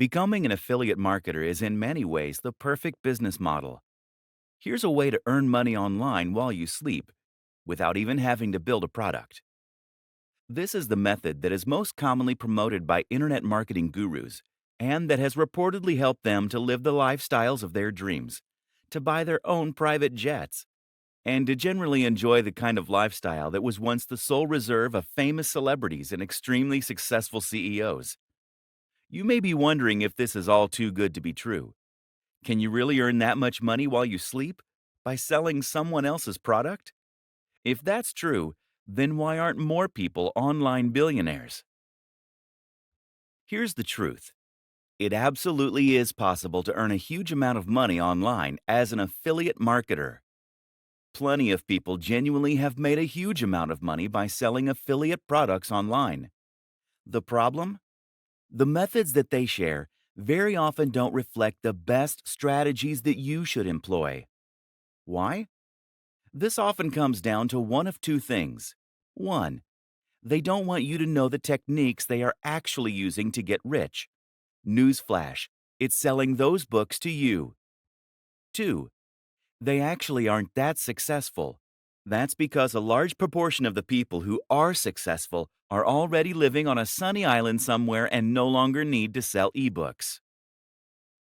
Becoming an affiliate marketer is in many ways the perfect business model. Here's a way to earn money online while you sleep, without even having to build a product. This is the method that is most commonly promoted by internet marketing gurus and that has reportedly helped them to live the lifestyles of their dreams, to buy their own private jets, and to generally enjoy the kind of lifestyle that was once the sole reserve of famous celebrities and extremely successful CEOs. You may be wondering if this is all too good to be true. Can you really earn that much money while you sleep? By selling someone else's product? If that's true, then why aren't more people online billionaires? Here's the truth. It absolutely is possible to earn a huge amount of money online as an affiliate marketer. Plenty of people genuinely have made a huge amount of money by selling affiliate products online. The problem? The methods that they share very often don't reflect the best strategies that you should employ. Why? This often comes down to one of two things. One, they don't want you to know the techniques they are actually using to get rich. Newsflash, it's selling those books to you. Two, they actually aren't that successful. That's because a large proportion of the people who are successful are already living on a sunny island somewhere and no longer need to sell ebooks.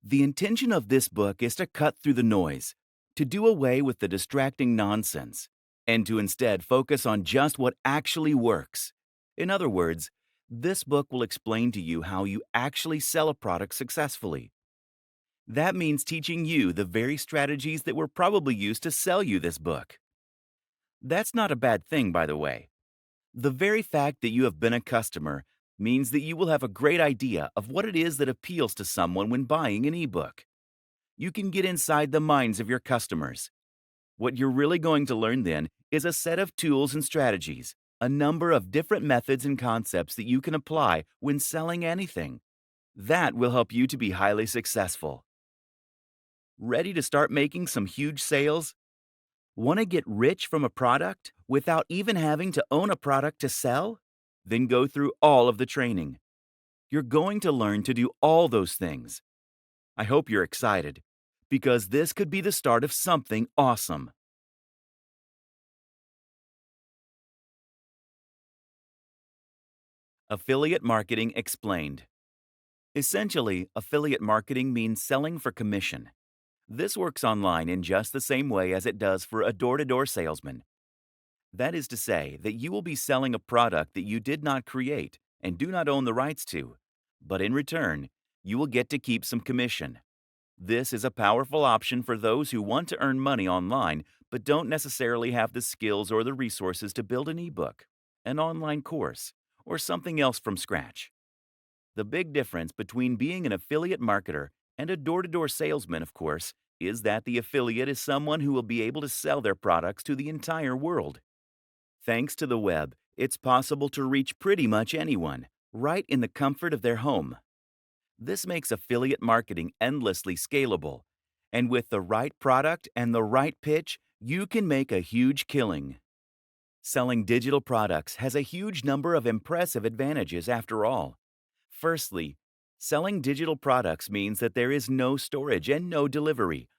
The intention of this book is to cut through the noise, to do away with the distracting nonsense, and to instead focus on just what actually works. In other words, this book will explain to you how you actually sell a product successfully. That means teaching you the very strategies that were probably used to sell you this book. That's not a bad thing, by the way. The very fact that you have been a customer means that you will have a great idea of what it is that appeals to someone when buying an ebook. You can get inside the minds of your customers. What you're really going to learn then is a set of tools and strategies, a number of different methods and concepts that you can apply when selling anything. That will help you to be highly successful. Ready to start making some huge sales? Want to get rich from a product without even having to own a product to sell? Then go through all of the training. You're going to learn to do all those things. I hope you're excited, because this could be the start of something awesome. Affiliate Marketing Explained. Essentially, affiliate marketing means selling for commission. This works online in just the same way as it does for a door to door salesman. That is to say, that you will be selling a product that you did not create and do not own the rights to, but in return, you will get to keep some commission. This is a powerful option for those who want to earn money online but don't necessarily have the skills or the resources to build an ebook, an online course, or something else from scratch. The big difference between being an affiliate marketer and a door to door salesman, of course, is that the affiliate is someone who will be able to sell their products to the entire world. Thanks to the web, it's possible to reach pretty much anyone, right in the comfort of their home. This makes affiliate marketing endlessly scalable. And with the right product and the right pitch, you can make a huge killing. Selling digital products has a huge number of impressive advantages after all. Firstly, selling digital products means that there is no storage and no delivery.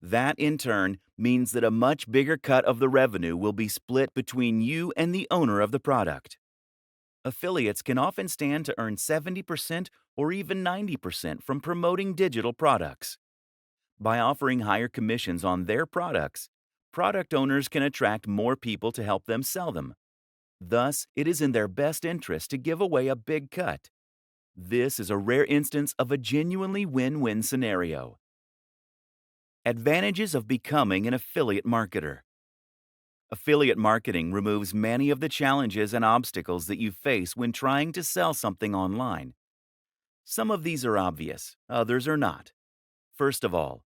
That, in turn, means that a much bigger cut of the revenue will be split between you and the owner of the product. Affiliates can often stand to earn 70% or even 90% from promoting digital products. By offering higher commissions on their products, product owners can attract more people to help them sell them. Thus, it is in their best interest to give away a big cut. This is a rare instance of a genuinely win-win scenario. Advantages of becoming an affiliate marketer. Affiliate marketing removes many of the challenges and obstacles that you face when trying to sell something online. Some of these are obvious, others are not. First of all,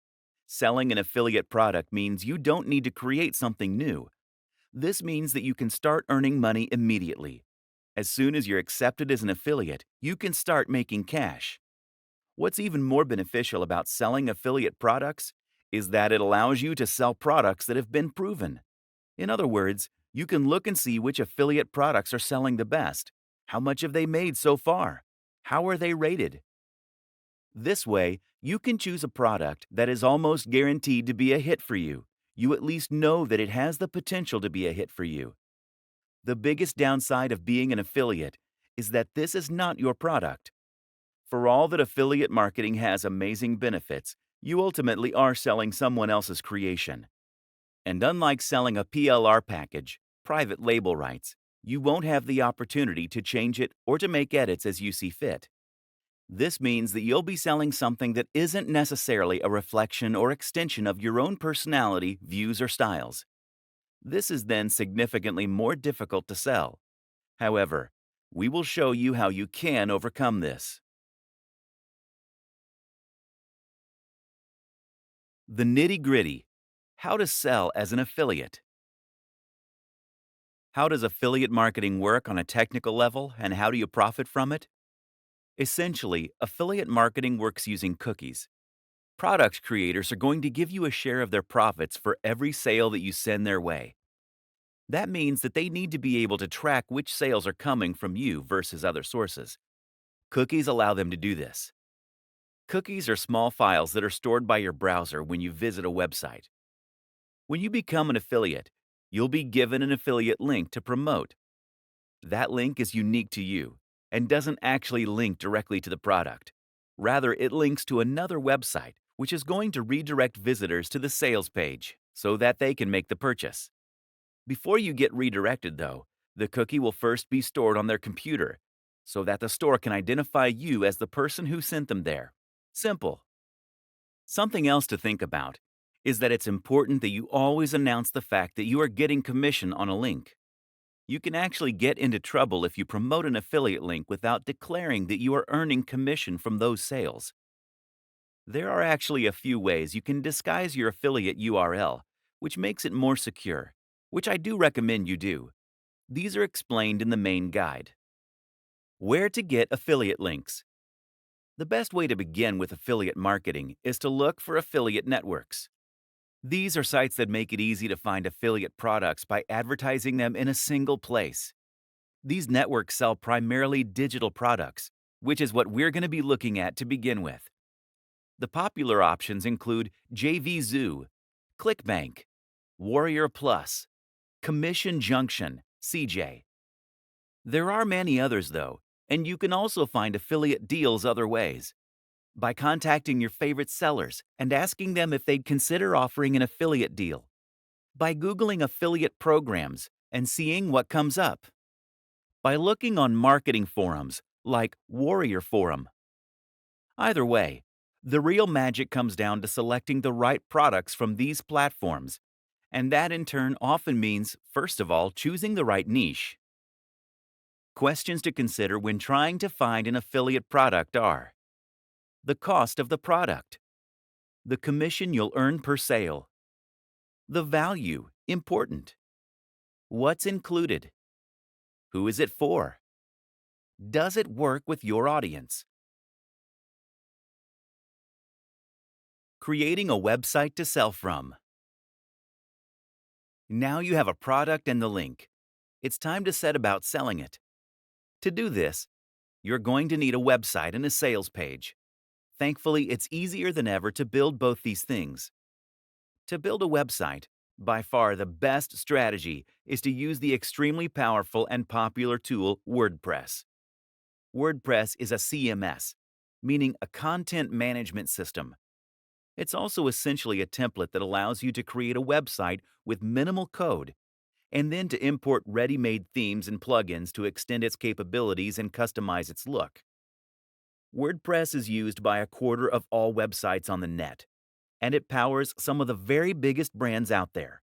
selling an affiliate product means you don't need to create something new. This means that you can start earning money immediately. As soon as you're accepted as an affiliate, you can start making cash. What's even more beneficial about selling affiliate products is that it allows you to sell products that have been proven. In other words, you can look and see which affiliate products are selling the best. How much have they made so far? How are they rated? This way, you can choose a product that is almost guaranteed to be a hit for you. You at least know that it has the potential to be a hit for you. The biggest downside of being an affiliate is that this is not your product. For all that affiliate marketing has amazing benefits, you ultimately are selling someone else's creation. And unlike selling a PLR package, private label rights, you won't have the opportunity to change it or to make edits as you see fit. This means that you'll be selling something that isn't necessarily a reflection or extension of your own personality, views, or styles. This is then significantly more difficult to sell. However, we will show you how you can overcome this. The nitty-gritty: how to sell as an affiliate. How does affiliate marketing work on a technical level, and how do you profit from it? Essentially, affiliate marketing works using cookies. Product creators are going to give you a share of their profits for every sale that you send their way. That means that they need to be able to track which sales are coming from you versus other sources. Cookies allow them to do this. Cookies are small files that are stored by your browser when you visit a website. When you become an affiliate, you'll be given an affiliate link to promote. That link is unique to you and doesn't actually link directly to the product. Rather, it links to another website, which is going to redirect visitors to the sales page so that they can make the purchase. Before you get redirected, though, the cookie will first be stored on their computer so that the store can identify you as the person who sent them there. Simple. Something else to think about is that it's important that you always announce the fact that you are getting commission on a link. You can actually get into trouble if you promote an affiliate link without declaring that you are earning commission from those sales. There are actually a few ways you can disguise your affiliate URL, which makes it more secure, which I do recommend you do. These are explained in the main guide. Where to get affiliate links. The best way to begin with affiliate marketing is to look for affiliate networks. These are sites that make it easy to find affiliate products by advertising them in a single place. These networks sell primarily digital products, which is what we're going to be looking at to begin with. The popular options include JVZoo, ClickBank, Warrior Plus, Commission Junction, CJ. There are many others, though, and you can also find affiliate deals other ways. By contacting your favorite sellers and asking them if they'd consider offering an affiliate deal. By Googling affiliate programs and seeing what comes up. By looking on marketing forums like Warrior Forum. Either way, the real magic comes down to selecting the right products from these platforms, and that in turn often means, first of all, choosing the right niche. Questions to consider when trying to find an affiliate product are: the cost of the product, the commission you'll earn per sale, the value, important, what's included, who is it for, does it work with your audience? Creating a website to sell from. Now you have a product and the link. It's time to set about selling it. To do this, you're going to need a website and a sales page. Thankfully, it's easier than ever to build both these things. To build a website, by far the best strategy is to use the extremely powerful and popular tool WordPress. WordPress is a CMS, meaning a content management system. It's also essentially a template that allows you to create a website with minimal code, and then to import ready-made themes and plugins to extend its capabilities and customize its look. WordPress is used by a quarter of all websites on the net, and it powers some of the very biggest brands out there.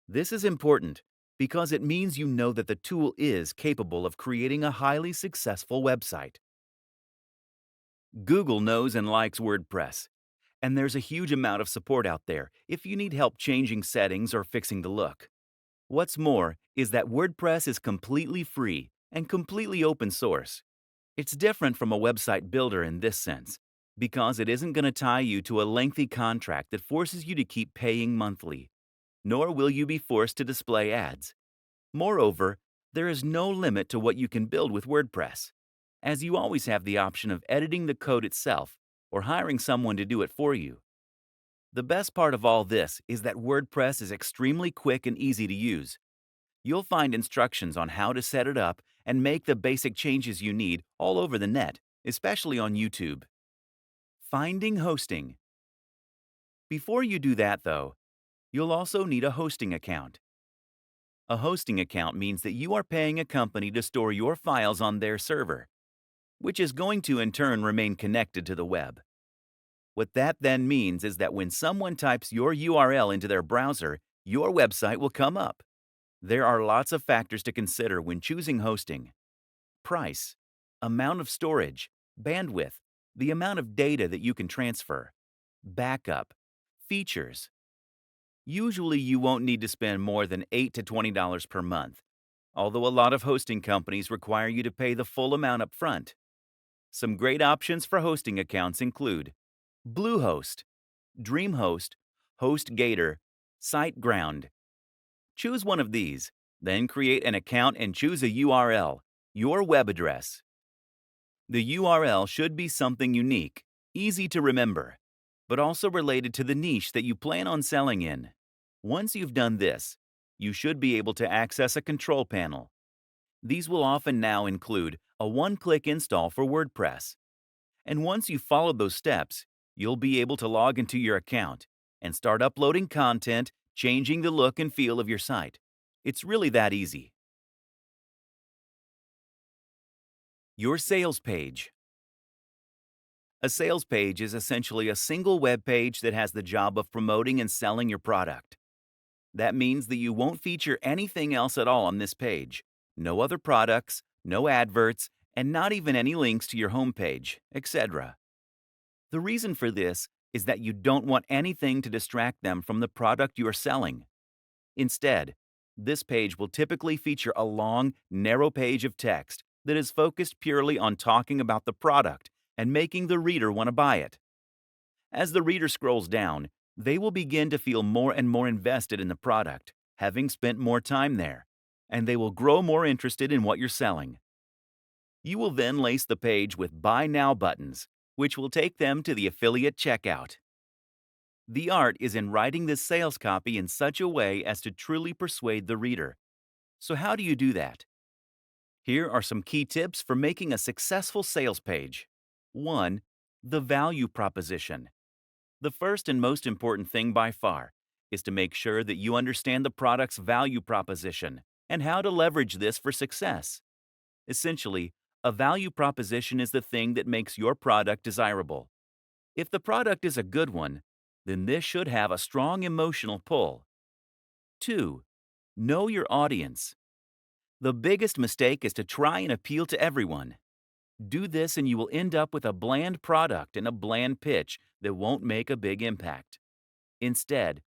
This is important because it means you know that the tool is capable of creating a highly successful website. Google knows and likes WordPress, and there's a huge amount of support out there if you need help changing settings or fixing the look. What's more is that WordPress is completely free and completely open source. It's different from a website builder in this sense, because it isn't going to tie you to a lengthy contract that forces you to keep paying monthly, nor will you be forced to display ads. Moreover, there is no limit to what you can build with WordPress, as you always have the option of editing the code itself or hiring someone to do it for you. The best part of all this is that WordPress is extremely quick and easy to use. You'll find instructions on how to set it up and make the basic changes you need all over the net, especially on YouTube. Finding hosting. Before you do that, though, you'll also need a hosting account. A hosting account means that you are paying a company to store your files on their server, which is going to in turn remain connected to the web. What that then means is that when someone types your URL into their browser, your website will come up. There are lots of factors to consider when choosing hosting: price, amount of storage, bandwidth, the amount of data that you can transfer, backup, features. Usually you won't need to spend more than $8 to $20 per month, although a lot of hosting companies require you to pay the full amount up front. Some great options for hosting accounts include Bluehost, DreamHost, HostGator, SiteGround. Choose one of these, then create an account and choose a URL, your web address. The URL should be something unique, easy to remember, but also related to the niche that you plan on selling in. Once you've done this, you should be able to access a control panel. These will often now include a one-click install for WordPress. And once you've followed those steps, you'll be able to log into your account and start uploading content, changing the look and feel of your site. It's really that easy. Your sales page. A sales page is essentially a single web page that has the job of promoting and selling your product. That means that you won't feature anything else at all on this page. No other products, no adverts, and not even any links to your homepage, etc. The reason for this is that you don't want anything to distract them from the product you are selling. Instead, this page will typically feature a long, narrow page of text that is focused purely on talking about the product and making the reader want to buy it. As the reader scrolls down, they will begin to feel more and more invested in the product, having spent more time there, and they will grow more interested in what you're selling. You will then lace the page with Buy Now buttons, which will take them to the affiliate checkout. The art is in writing this sales copy in such a way as to truly persuade the reader. So how do you do that? Here are some key tips for making a successful sales page. 1. The value proposition. The first and most important thing by far is to make sure that you understand the product's value proposition and how to leverage this for success. Essentially, a value proposition is the thing that makes your product desirable. If the product is a good one, then this should have a strong emotional pull. 2. Know your audience. The biggest mistake is to try and appeal to everyone. Do this and you will end up with a bland product and a bland pitch that won't make a big impact. Instead,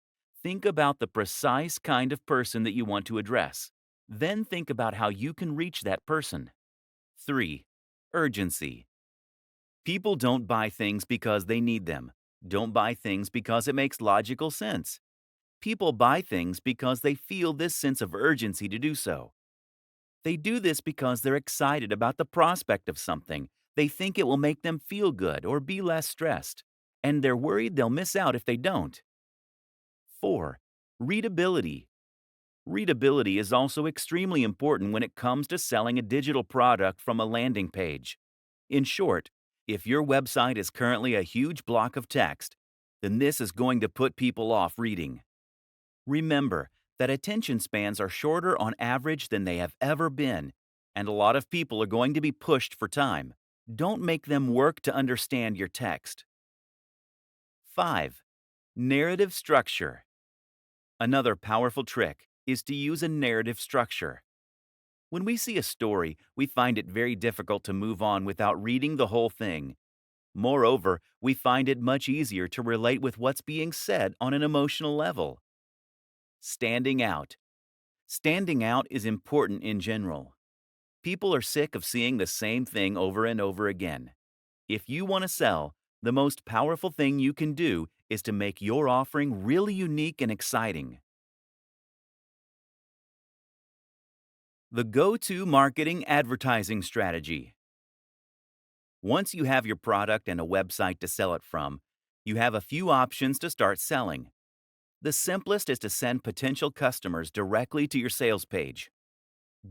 think about the precise kind of person that you want to address. Then think about how you can reach that person. 3. Urgency. People don't buy things because they need them. Don't buy things because it makes logical sense. People buy things because they feel this sense of urgency to do so. They do this because they're excited about the prospect of something. They think it will make them feel good or be less stressed, and they're worried they'll miss out if they don't. 4. Readability. Readability is also extremely important when it comes to selling a digital product from a landing page. In short, if your website is currently a huge block of text, then this is going to put people off reading. Remember that attention spans are shorter on average than they have ever been, and a lot of people are going to be pushed for time. Don't make them work to understand your text. 5. Narrative structure. Another powerful trick is to use a narrative structure. When we see a story, we find it very difficult to move on without reading the whole thing. Moreover, we find it much easier to relate with what's being said on an emotional level. Standing out. Standing out is important in general. People are sick of seeing the same thing over and over again. If you want to sell, the most powerful thing you can do is to make your offering really unique and exciting. The go-to marketing advertising strategy. Once you have your product and a website to sell it from, you have a few options to start selling. The simplest is to send potential customers directly to your sales page.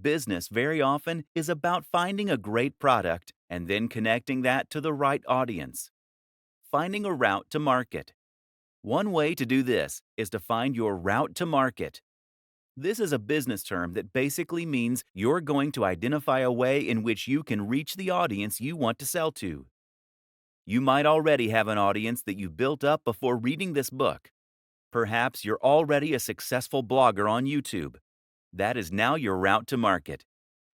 Business very often is about finding a great product and then connecting that to the right audience. Finding a route to market. One way to do this is to find your route to market. This is a business term that basically means you're going to identify a way in which you can reach the audience you want to sell to. You might already have an audience that you built up before reading this book. Perhaps you're already a successful blogger on YouTube. That is now your route to market,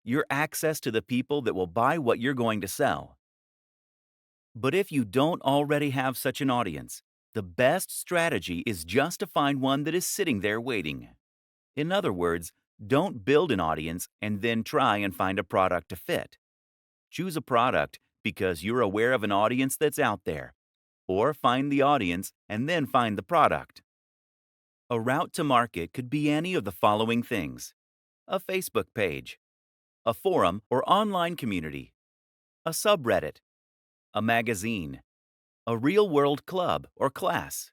your access to the people that will buy what you're going to sell. But if you don't already have such an audience, the best strategy is just to find one that is sitting there waiting. In other words, don't build an audience and then try and find a product to fit. Choose a product because you're aware of an audience that's out there, or find the audience and then find the product. A route to market could be any of the following things: a Facebook page, a forum or online community, a subreddit, a magazine, a real-world club or class.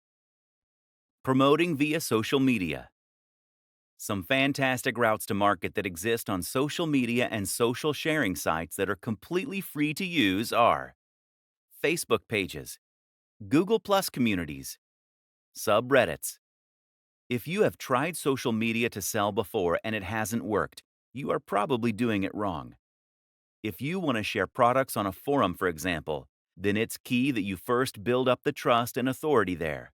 Promoting via social media. Some fantastic routes to market that exist on social media and social sharing sites that are completely free to use are Facebook pages, Google Plus communities, subreddits. If you have tried social media to sell before and it hasn't worked, you are probably doing it wrong. If you want to share products on a forum, for example, then it's key that you first build up the trust and authority there.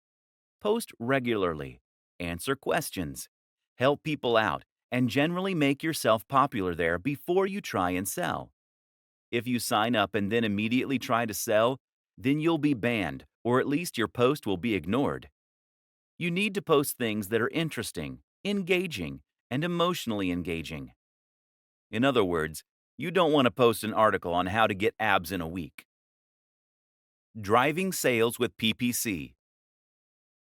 Post regularly, answer questions, help people out, and generally make yourself popular there before you try and sell. If you sign up and then immediately try to sell, then you'll be banned, or at least your post will be ignored. You need to post things that are interesting, engaging, and emotionally engaging. In other words, you don't want to post an article on how to get abs in a week. Driving sales with PPC.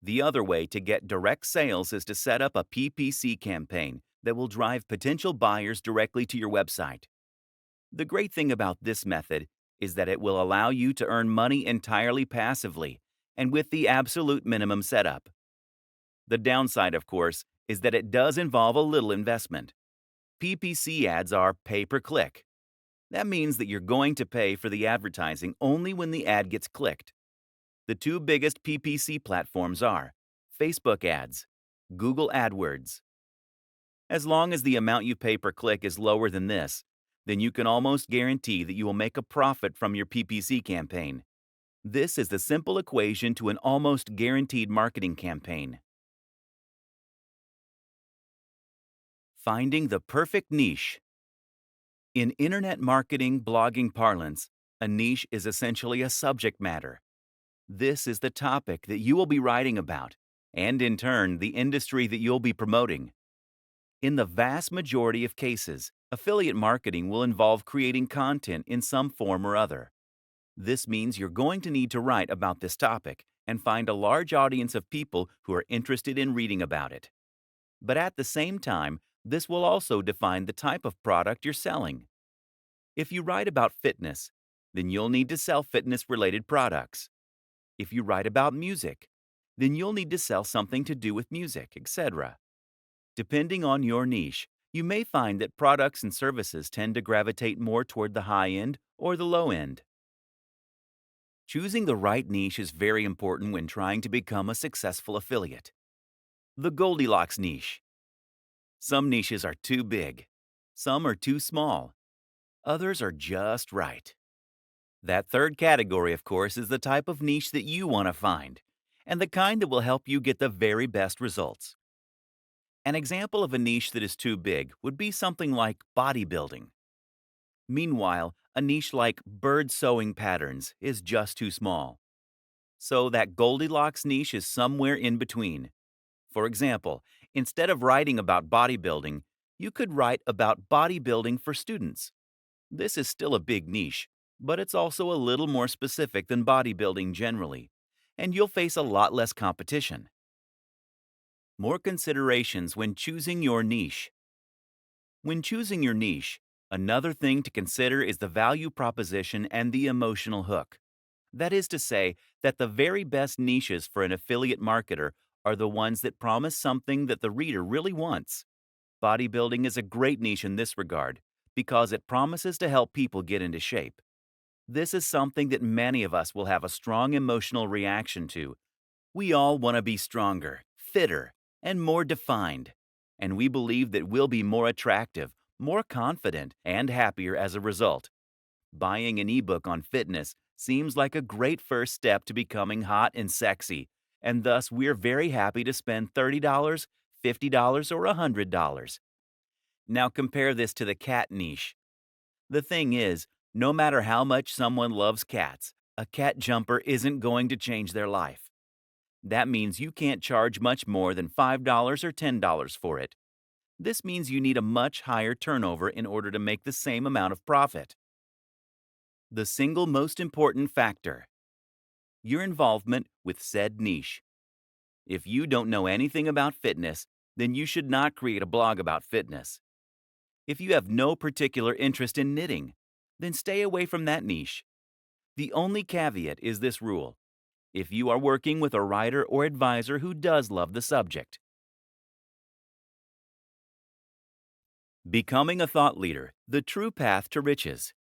The other way to get direct sales is to set up a PPC campaign that will drive potential buyers directly to your website. The great thing about this method is that it will allow you to earn money entirely passively and with the absolute minimum setup. The downside, of course, is that it does involve a little investment. PPC ads are pay-per-click. That means that you're going to pay for the advertising only when the ad gets clicked. The two biggest PPC platforms are Facebook ads, Google AdWords. As long as the amount you pay per click is lower than this, then you can almost guarantee that you will make a profit from your PPC campaign. This is the simple equation to an almost guaranteed marketing campaign. Finding the perfect niche. In internet marketing blogging parlance, a niche is essentially a subject matter. This is the topic that you will be writing about, and in turn, the industry that you'll be promoting. In the vast majority of cases, affiliate marketing will involve creating content in some form or other. This means you're going to need to write about this topic and find a large audience of people who are interested in reading about it. But at the same time, this will also define the type of product you're selling. If you write about fitness, then you'll need to sell fitness-related products. If you write about music, then you'll need to sell something to do with music, etc. Depending on your niche, you may find that products and services tend to gravitate more toward the high end or the low end. Choosing the right niche is very important when trying to become a successful affiliate. The Goldilocks niche. Some niches are too big. Some are too small. Others are just right. That third category, of course, is the type of niche that you want to find, and the kind that will help you get the very best results. An example of a niche that is too big would be something like bodybuilding. Meanwhile, a niche like bird sewing patterns is just too small. So that Goldilocks niche is somewhere in between. For example, instead of writing about bodybuilding, you could write about bodybuilding for students. This is still a big niche, but it's also a little more specific than bodybuilding generally, and you'll face a lot less competition. More considerations when choosing your niche. When choosing your niche, Another thing to consider is the value proposition and the emotional hook. That is to say, that the very best niches for an affiliate marketer are the ones that promise something that the reader really wants. Bodybuilding is a great niche in this regard because it promises to help people get into shape. This is something that many of us will have a strong emotional reaction to. We all want to be stronger, fitter, and more defined. And we believe that we'll be more attractive, more confident, and happier as a result. Buying an ebook on fitness seems like a great first step to becoming hot and sexy, and thus we're very happy to spend $30, $50, or $100. Now compare this to the cat niche. The thing is, no matter how much someone loves cats, a cat jumper isn't going to change their life. That means you can't charge much more than $5 or $10 for it. This means you need a much higher turnover in order to make the same amount of profit. The single most important factor: your involvement with said niche. If you don't know anything about fitness, then you should not create a blog about fitness. If you have no particular interest in knitting, then stay away from that niche. The only caveat is this rule: if you are working with a writer or advisor who does love the subject. Becoming a thought leader, the true path to riches.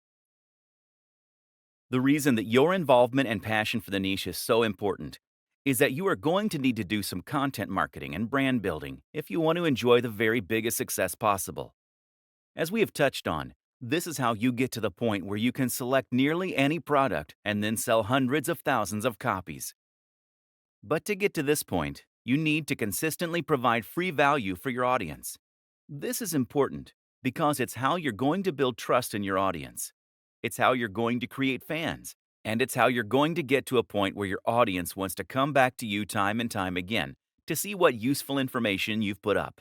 The reason that your involvement and passion for the niche is so important is that you are going to need to do some content marketing and brand building if you want to enjoy the very biggest success possible. As we have touched on, this is how you get to the point where you can select nearly any product and then sell hundreds of thousands of copies. But to get to this point, you need to consistently provide free value for your audience. This is important because it's how you're going to build trust in your audience. It's how you're going to create fans, and it's how you're going to get to a point where your audience wants to come back to you time and time again to see what useful information you've put up.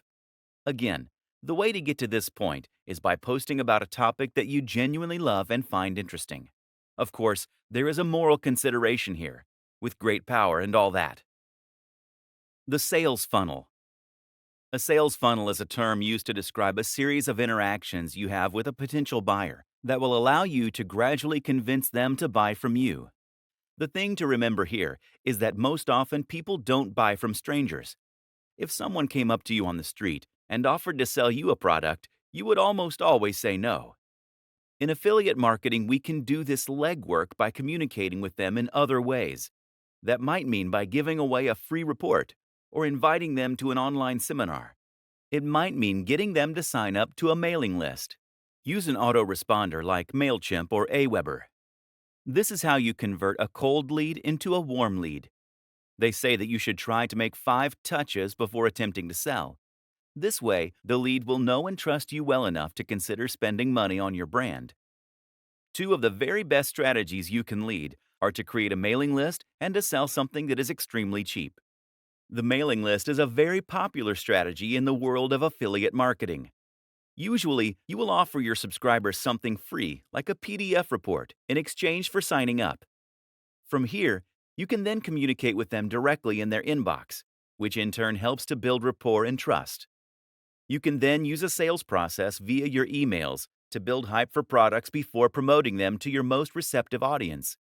Again, the way to get to this point is by posting about a topic that you genuinely love and find interesting. Of course, there is a moral consideration here, with great power and all that. The sales funnel. A sales funnel is a term used to describe a series of interactions you have with a potential buyer that will allow you to gradually convince them to buy from you. The thing to remember here is that most often people don't buy from strangers. If someone came up to you on the street and offered to sell you a product, you would almost always say no. In affiliate marketing, we can do this legwork by communicating with them in other ways. That might mean by giving away a free report or inviting them to an online seminar. It might mean getting them to sign up to a mailing list. Use an autoresponder like MailChimp or Aweber. This is how you convert a cold lead into a warm lead. They say that you should try to make 5 touches before attempting to sell. This way, the lead will know and trust you well enough to consider spending money on your brand. 2 of the very best strategies you can lead are to create a mailing list and to sell something that is extremely cheap. The mailing list is a very popular strategy in the world of affiliate marketing. Usually, you will offer your subscribers something free, like a PDF report, in exchange for signing up. From here, you can then communicate with them directly in their inbox, which in turn helps to build rapport and trust. You can then use a sales process via your emails to build hype for products before promoting them to your most receptive audience,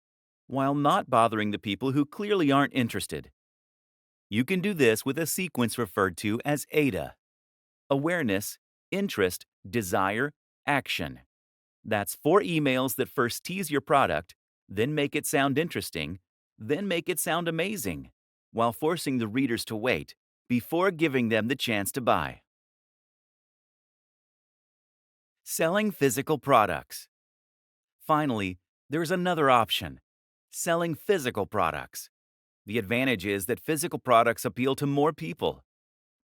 while not bothering the people who clearly aren't interested. You can do this with a sequence referred to as AIDA: awareness, interest, desire, action. That's 4 emails that first tease your product, then make it sound interesting, then make it sound amazing, while forcing the readers to wait before giving them the chance to buy. Selling physical products. Finally, there's another option: selling physical products. The advantage is that physical products appeal to more people.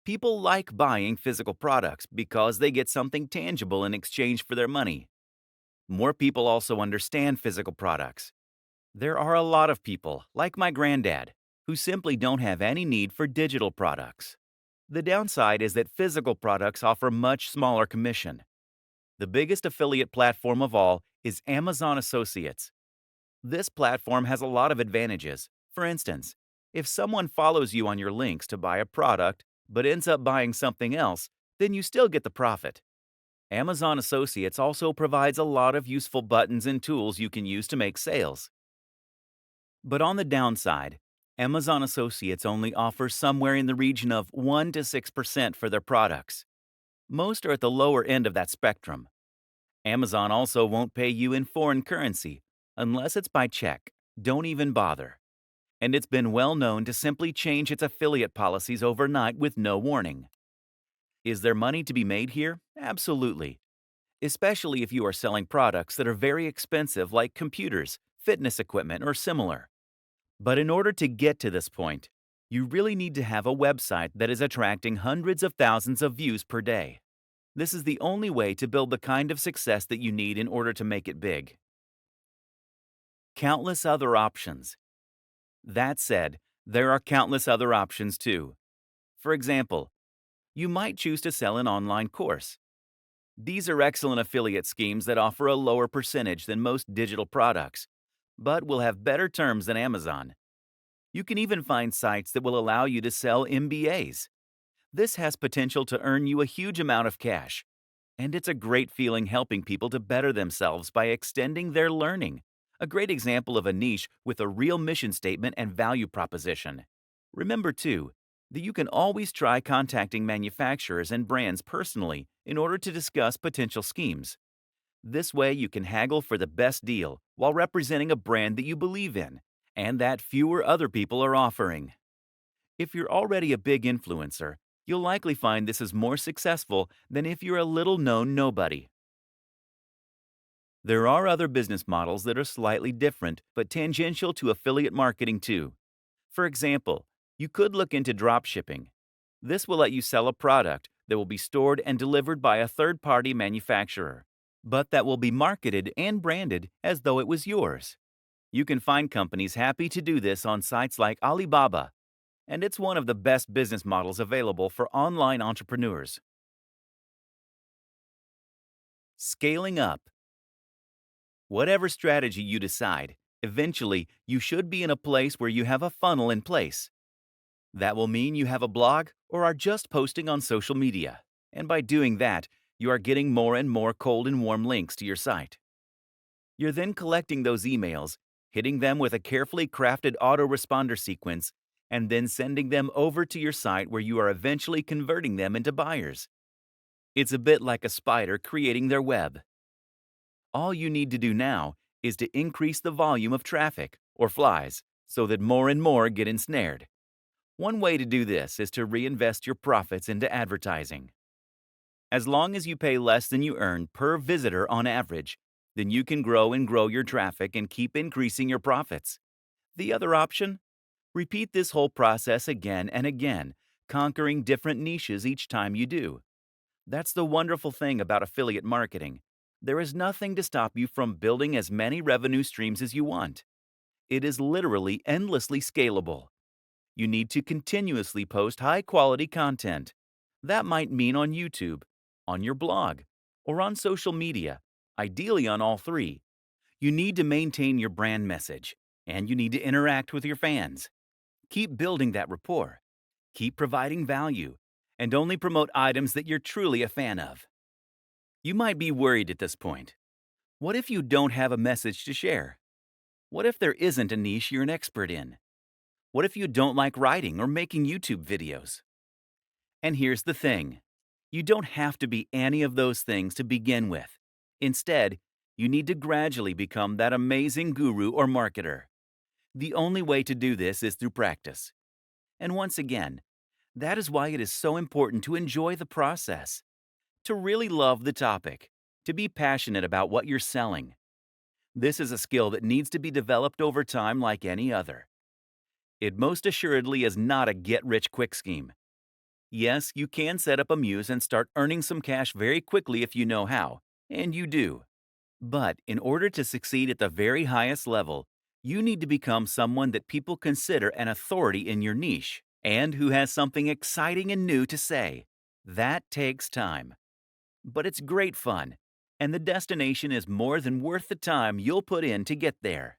People like buying physical products because they get something tangible in exchange for their money. More people also understand physical products. There are a lot of people, like my granddad, who simply don't have any need for digital products. The downside is that physical products offer much smaller commission. The biggest affiliate platform of all is Amazon Associates. This platform has a lot of advantages. For instance, if someone follows you on your links to buy a product but ends up buying something else, then you still get the profit. Amazon Associates also provides a lot of useful buttons and tools you can use to make sales. But on the downside, Amazon Associates only offers somewhere in the region of 1 to 6% for their products. Most are at the lower end of that spectrum. Amazon also won't pay you in foreign currency unless it's by check. Don't even bother. And it's been well known to simply change its affiliate policies overnight with no warning. Is there money to be made here? Absolutely. Especially if you are selling products that are very expensive like computers, fitness equipment, or similar. But in order to get to this point, you really need to have a website that is attracting hundreds of thousands of views per day. This is the only way to build the kind of success that you need in order to make it big. Countless other options. That said, there are countless other options too. For example, you might choose to sell an online course. These are excellent affiliate schemes that offer a lower percentage than most digital products, but will have better terms than Amazon. You can even find sites that will allow you to sell MBAs. This has potential to earn you a huge amount of cash, and it's a great feeling helping people to better themselves by extending their learning. A great example of a niche with a real mission statement and value proposition. Remember, too, that you can always try contacting manufacturers and brands personally in order to discuss potential schemes. This way, you can haggle for the best deal while representing a brand that you believe in and that fewer other people are offering. If you're already a big influencer, you'll likely find this is more successful than if you're a little known nobody. There are other business models that are slightly different but tangential to affiliate marketing too. For example, you could look into drop shipping. This will let you sell a product that will be stored and delivered by a third-party manufacturer, but that will be marketed and branded as though it was yours. You can find companies happy to do this on sites like Alibaba, and it's one of the best business models available for online entrepreneurs. Scaling up. Whatever strategy you decide, eventually you should be in a place where you have a funnel in place. That will mean you have a blog or are just posting on social media. And by doing that, you are getting more and more cold and warm links to your site. You're then collecting those emails, hitting them with a carefully crafted autoresponder sequence, and then sending them over to your site where you are eventually converting them into buyers. It's a bit like a spider creating their web. All you need to do now is to increase the volume of traffic, or flies, so that more and more get ensnared. One way to do this is to reinvest your profits into advertising. As long as you pay less than you earn per visitor on average, then you can grow and grow your traffic and keep increasing your profits. The other option? Repeat this whole process again and again, conquering different niches each time you do. That's the wonderful thing about affiliate marketing. There is nothing to stop you from building as many revenue streams as you want. It is literally endlessly scalable. You need to continuously post high-quality content. That might mean on YouTube, on your blog, or on social media, ideally on all three. You need to maintain your brand message, and you need to interact with your fans. Keep building that rapport. Keep providing value, and only promote items that you're truly a fan of. You might be worried at this point. What if you don't have a message to share? What if there isn't a niche you're an expert in? What if you don't like writing or making YouTube videos? And here's the thing. You don't have to be any of those things to begin with. Instead, you need to gradually become that amazing guru or marketer. The only way to do this is through practice. And once again, that is why it is so important to enjoy the process, to really love the topic, to be passionate about what you're selling. This is a skill that needs to be developed over time like any other. It most assuredly is not a get-rich-quick scheme. Yes, you can set up a Muse and start earning some cash very quickly if you know how, and you do. But in order to succeed at the very highest level, you need to become someone that people consider an authority in your niche and who has something exciting and new to say. That takes time. But it's great fun, and the destination is more than worth the time you'll put in to get there.